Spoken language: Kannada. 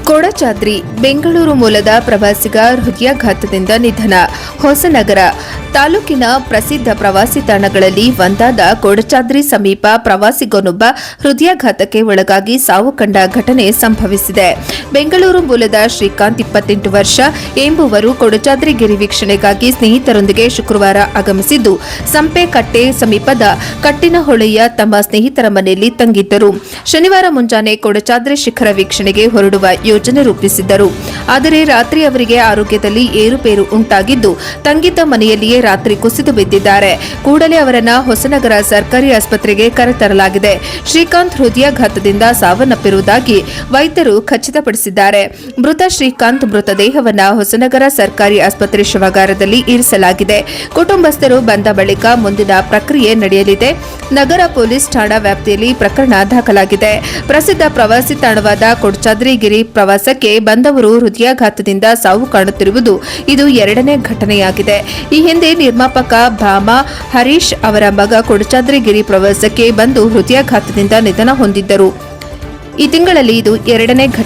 ಕೊಡಚಾದ್ರಿ ಬೆಂಗಳೂರು ಮೂಲದ ಪ್ರವಾಸಿಗ ಹೃದಯಾಘಾತದಿಂದ ನಿಧನ. ಹೊಸನಗರ ತಾಲೂಕಿನ ಪ್ರಸಿದ್ಧ ಪ್ರವಾಸಿ ತಾಣಗಳಲ್ಲಿ ಒಂದಾದ ಕೊಡಚಾದ್ರಿ ಸಮೀಪ ಪ್ರವಾಸಿಗನೊಬ್ಬ ಹೃದಯಾಘಾತಕ್ಕೆ ಒಳಗಾಗಿ ಸಾವು ಕಂಡ ಘಟನೆ ಸಂಭವಿಸಿದೆ. ಬೆಂಗಳೂರು ಮೂಲದ ಶ್ರೀಕಾಂತ್ 28 ವರ್ಷ ಎಂಬುವರು ಕೊಡಚಾದ್ರಿ ಗಿರಿ ವೀಕ್ಷಣೆಗಾಗಿ ಸ್ನೇಹಿತರೊಂದಿಗೆ ಶುಕ್ರವಾರ ಆಗಮಿಸಿದ್ದು, ಸಂಪೆಕಟ್ಟೆ ಸಮೀಪದ ಕಟ್ಟಿನಹೊಳೆಯ ತಮ್ಮ ಸ್ನೇಹಿತರ ಮನೆಯಲ್ಲಿ ತಂಗಿದ್ದರು. ಶನಿವಾರ ಮುಂಜಾನೆ ಕೊಡಚಾದ್ರಿ ಶಿಖರ ವೀಕ್ಷಣೆಗೆ ಹೊರಡುವ ಯೋಜನೆ ರೂಪಿಸಿದ್ದರು. ಆದರೆ ರಾತ್ರಿ ಅವರಿಗೆ ಆರೋಗ್ಯದಲ್ಲಿ ಏರುಪೇರು ಉಂಟಾಗಿದ್ದು, ತಂಗಿದ್ದ ಮನೆಯಲ್ಲಿಯೇ ರಾತ್ರಿ ಕುಸಿದು ಬಿದ್ದಿದ್ದಾರೆ. ಕೂಡಲೇ ಅವರನ್ನ ಹೊಸನಗರ ಸರ್ಕಾರಿ ಆಸ್ಪತ್ರೆಗೆ ಕರೆತರಲಾಗಿದೆ. ಶ್ರೀಕಾಂತ್ ಹೃದಯಾಘಾತದಿಂದ ಸಾವನ್ನಪ್ಪಿರುವುದಾಗಿ ವೈದ್ಯರು ಖಚಿತಪಡಿಸಿದ್ದಾರೆ. ಮೃತ ಶ್ರೀಕಾಂತ್ ಮೃತದೇಹವನ್ನ ಹೊಸನಗರ ಸರ್ಕಾರಿ ಆಸ್ಪತ್ರೆ ಶವಾಗಾರದಲ್ಲಿ ಇರಿಸಲಾಗಿದೆ. ಕುಟುಂಬಸ್ಥರು ಬಂದ ಬಳಿಕ ಮುಂದಿನ ಪ್ರಕ್ರಿಯೆ ನಡೆಯಲಿದೆ. ನಗರ ಪೊಲೀಸ್ ಠಾಣಾ ವ್ಯಾಪ್ತಿಯಲ್ಲಿ ಪ್ರಕರಣ ದಾಖಲಾಗಿದೆ. ಪ್ರಸಿದ್ಧ ಪ್ರವಾಸಿ ತಾಣವಾದ ಕೊಡಚಾದ್ರಿ ಗಿರಿ ಪ್ರವಾಸಕ್ಕೆ ಬಂದವರು ಹೃದಯಾಘಾತದಿಂದ ಸಾವು ಕಾಣುತ್ತಿರುವುದು ಇದು ಎರಡನೇ ಘಟನೆಯಾಗಿದೆ. ಈ ಹಿಂದೆ ನಿರ್ಮಾಪಕ ಭಾಮಾ ಹರೀಶ್ ಅವರ ಮಗ ಕೊಡಚಾದ್ರಿ ಗಿರಿ ಪ್ರವಾಸಕ್ಕೆ ಬಂದು ಹೃದಯಾಘಾತದಿಂದ ನಿಧನ ಹೊಂದಿದ್ದರು. ಈ ತಿಂಗಳಲ್ಲಿ ಇದು ಎರಡನೇ ಘಟನೆ.